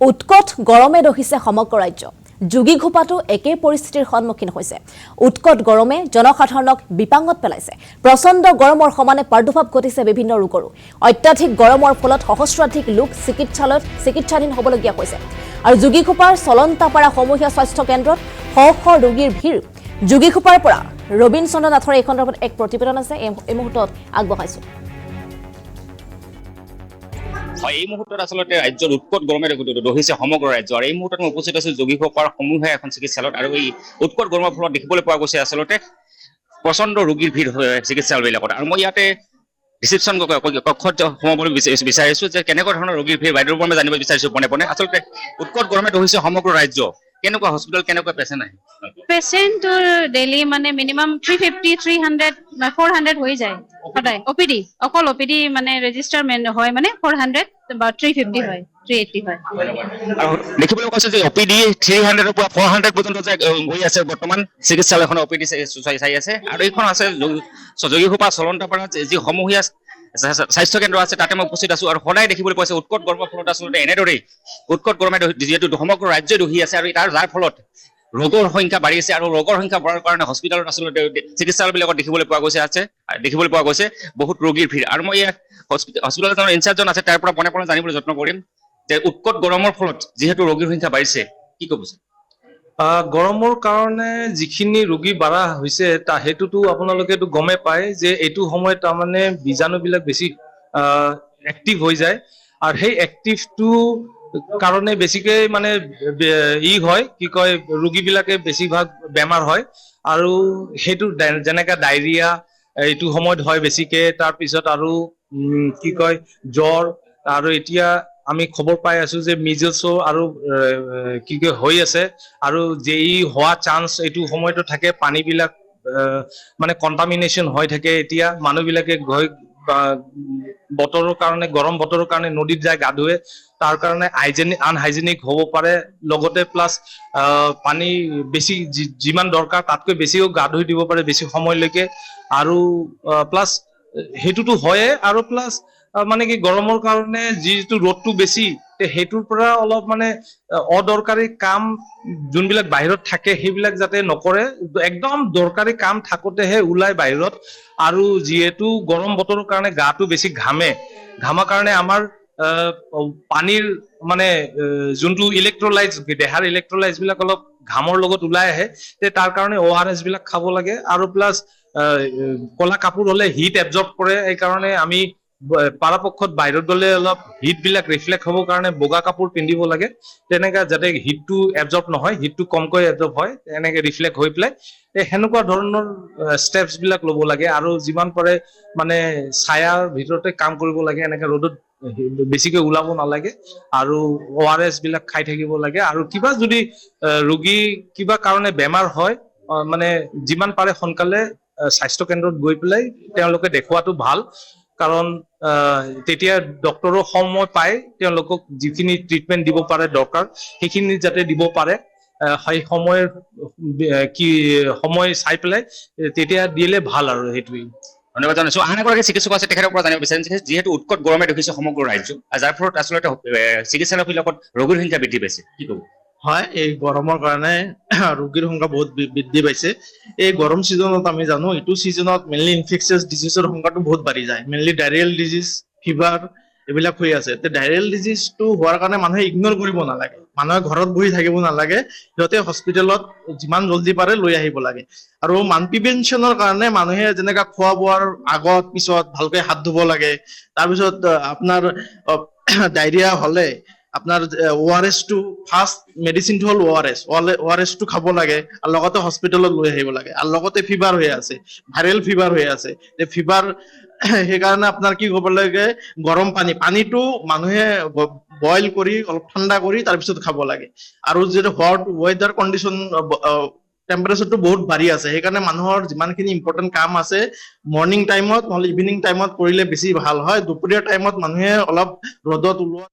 উৎকট গৰমে দহিছে সমগ্ৰ ৰাজ্য। যোগীঘোপাতো একেই পৰিস্থিতিৰ সন্মুখীন হৈছে। উৎকট গৰমে জনসাধাৰণক বিপাঙত পেলাইছে। প্ৰচণ্ড গৰমৰ সমানে প্ৰাদুৰ্ভাৱ ঘটিছে বিভিন্ন ৰোগৰো। অত্যাধিক গৰমৰ ফলত সহস্ৰাধিক লোক চিকিৎসাধীন হ'বলগীয়া হৈছে। আৰু যোগীঘোপাৰ চলন্তাপাৰা সমূহীয়া স্বাস্থ্য কেন্দ্ৰত শ শ ৰোগীৰ ভিৰ। যোগীঘোপাৰ পৰা ৰবীন চন্দ্ৰ নাথৰ এই সন্দৰ্ভত এক প্ৰতিবেদন আছে, এই মুহূৰ্তত আগবঢ়াইছো। এই মুহূৰ্তত আচলতে ৰাজ্যৰ উৎকট গৰমে দহিছে সমগ্ৰ ৰাজ্য। আৰু এই মুহূৰ্তত মই উপস্থিত আছো যোগীঘোপাৰ সমূহে এখন চিকিৎসালয়ত। আৰু এই উৎকট গৰমৰ ফলত দেখিবলৈ পোৱা গৈছে আচলতে প্ৰচণ্ড ৰোগীৰ ভিৰ চিকিৎসালয়বিলাকত। আৰু মই ইয়াতে ৰিচিপশ্যন কক্ষত সোমাবলৈ বিচাৰিছো যে কেনেকুৱা ধৰণৰ ৰোগীৰ ভিৰ বাইদেউৰ পৰা মই জানিব বিচাৰিছো পোনে পোনে। আচলতে উৎকট গৰমে দহিছে সমগ্ৰ ৰাজ্য, কেনেকুৱা হস্পিটেল কেনেকুৱা পেচেণ্ট আহে? পেচেণ্টৰ ডেইলি মানে মিনিমাম 350, 300, 400 হৈ যায় সদায়। অপিডি অকল অপিডি মানে ৰেজিষ্টাৰ হয় মানে 400 বা 350 হয়, 380 হয়। আৰু দেখিবলৈ পাইছো যে অপিডি 300 পৰা 400 পৰ্যন্ত হৈ আছে বৰ্তমান চিকিৎসালয়খনৰ অপিডি চাই আছে। আৰু এইখন আছে যোগীঘোপা চলন্তাপাৰাত যি সমূহীয়া স্বাস্থ্য কেন্দ্ৰ আছে, তাতে মই উপস্থিত আছো। আৰু সদায় দেখিবলৈ পাইছে উৎকট গৰমৰ ফলত আচলতে এনেদৰেই উৎকট গৰমে যিহেতু সমগ্ৰ ৰাজ্যই দহি আছে, আৰু যাৰ ফলত ৰোগৰ সংখ্যা বাঢ়িছে। আৰু ৰোগৰ সংখ্যা বঢ়াৰ কাৰণে হস্পিটেলত আচলতে চিকিৎসালয়বিলাকত দেখিবলৈ পোৱা গৈছে বহুত ৰোগীৰ ভিৰ। আৰু মই হস্পিটেলৰ ইনচাৰ্জজন আছে, তাৰ পৰা পোনে পোনে জানিবলৈ যত্ন কৰিম যে উৎকট গৰমৰ ফলত যিহেতু ৰোগীৰ সংখ্যা বাঢ়িছে, কি ক'ব? গৰমৰ কাৰণে যিখিনি ৰোগী বাঢ়া হৈছে সেইটোতো আপোনালোকেতো গমেই পায় যে এইটো সময়ত তাৰমানে বীজাণুবিলাক বেছি এক্টিভ হৈ যায়। আৰু সেই এক্টিভটো কাৰণে বেছিকে মানে হয় কি কয় ৰোগীবিলাকে বেছিভাগ বেমাৰ হয়। আৰু সেইটো যেনেকে ডায়েৰিয়া এইটো সময়ত হয় বেছিকে। তাৰপিছত আৰু কি কয় জ্বৰ। আৰু এতিয়া আমি খবৰ পাই আছো যে মিজেলছো আৰু কি কয় হৈ আছে। আৰু হোৱা চান্স এইটো সময়তো থাকে। পানীবিলাক মানে কণ্টামিনেশ্যন হৈ থাকে। এতিয়া মানুহবিলাকে বতৰৰ কাৰণে, গৰম বতৰৰ কাৰণে নদীত যায় গা ধুৱে। তাৰ কাৰণে আনহাইজেনিক হ'ব পাৰে। লগতে প্লাছ পানী বেছি যিমান দৰকাৰ তাতকৈ বেছিও গা ধুই দিব পাৰে বেছি সময়লৈকে। আৰু প্লাছ সেইটোতো হয়ে। আৰু প্লাছ মানে কি গৰমৰ কাৰণে যিটো ৰ'দটো বেছি, সেইটোৰ পৰা অলপ মানে অদৰকাৰী কাম যোনবিলাক বাহিৰত থাকে সেইবিলাক যাতে নকৰে। একদম দৰকাৰী কাম থাকোতেহে ওলাই বাহিৰত। আৰু যিহেতু গৰম বতৰৰ কাৰণে গাটো বেছি ঘামাৰ কাৰণে আমাৰ পানীৰ মানে যোনটো ইলেক্ট্ৰলাইটছ, দেহাৰ ইলেক্ট্ৰলাইটছ বিলাক অলপ ঘামৰ লগত ওলাই আহে। তাৰ কাৰণে ORS বিলাক খাব লাগে। আৰু প্লাছ কলা কাপোৰ হলে হিট এবজৰ্ব কৰে। সেইকাৰণে আমি পৰাপক্ষত বাহিৰত গলে অলপ হিট বিলাক ৰিফ্লেক্ট হবৰ কাৰণে বগা কাপোৰ পিন্ধিব লাগে। তেনেকা যাতে হিটটো এবজৰ্ব নহয়, হিটটো কমকৈ এবজৰ্ব হয়, এনেকে ৰিফ্লেক্ট হৈ পেলাই সেনেকুৱা ধৰণৰ ষ্টেপছ বিলাক ল'ব লাগে। আৰু যিমান পাৰে মানে ছায়াৰ ভিতৰতে কাম কৰিব লাগে। এনেকে ৰ'দত বেছিকে ওলাব নালাগে। আৰু ORS বিলাক খাই থাকিব লাগে। আৰু কিবা যদি ৰোগী কিবা কাৰণে বেমাৰ হয়, মানে যিমান পাৰে সোনকালে স্বাস্থ্য কেন্দ্ৰত গৈ পেলাই তেওঁলোকে দেখুৱাটো ভাল। কাৰণ তেতিয়া ডক্তৰো সময় পায় তেওঁলোকক যিখিনি ট্ৰিটমেণ্ট দিব পাৰে দৰকাৰ সেইখিনি যাতে দিব পাৰে। সেই সময় চাই পেলাই তেতিয়া দিলে ভাল। আৰু সেইটোৱেই। ধন্যবাদ জনাইছো। আন এগৰাকী চিকিৎসক আছে, তেখেতৰ পৰা জানিব বিচাৰিম যিহেতু উৎকট গৰমে দেখিছে সমগ্ৰ ৰাজ্য, যাৰ ফলত আচলতে চিকিৎসালয়বিলাকত ৰোগীৰ সংখ্যা বৃদ্ধি পাইছে, কি ক'ব? হয়, এই গৰমৰ কাৰণে ৰোগীৰ সংখ্যা বহুত বৃদ্ধি পাইছে। এই গৰম ছিজনত আমি জানো এইটো ছিজনত মেইনলি ইনফেকচিয়াছ ডিজিজৰ সংখ্যাটো বহুত বাঢ়ি যায়। মেইনলি ডায়েৰিয়েল ডিজিজ, ফিভাৰ এইবিলাক হৈ আছে। ডায়েৰিয়েল ডিজিজটো হোৱাৰ কাৰণে মানুহে ইগনোৰ কৰিব নালাগে। মানুহে ঘৰত বহি থাকিব নালাগে। সিহঁতে হস্পিটেলত যিমান জলদি পাৰে লৈ আহিব লাগে। আৰু প্ৰিভেনশ্যনৰ কাৰণে মানুহে যেনেকা খোৱা বোৱাৰ আগত পিছত ভালকৈ হাত ধুব লাগে। তাৰপিছত আপোনাৰ ডায়েৰিয়া হলে আপোনাৰ ORS টো ফাৰ্ষ্ট মেডিচিনটো হ'ল ORS টো খাব লাগে। আৰু লগতে হস্পিটেলত লৈ আহিব লাগে। আৰু লগতে ফিভাৰ হৈ আছে, ভাইৰেল ফিভাৰ হৈ আছে। ফিভাৰ সেইকাৰণে আপোনাৰ কি কৰিব লাগে, গৰম পানীটো মানুহে বইল কৰি অলপ ঠাণ্ডা কৰি তাৰপিছত খাব লাগে। আৰু যিটো হট ৱেডাৰ কণ্ডিশ্যন, টেম্পাৰেচাৰটো বহুত বাঢ়ি আছে। সেইকাৰণে মানুহৰ যিমানখিনি ইম্পৰ্টেণ্ট কাম আছে মৰ্ণিং টাইমত নহলে ইভিনিং টাইমত কৰিলে বেছি ভাল হয়। দুপৰীয়া টাইমত মানুহে অলপ ৰ'দত ওলোৱা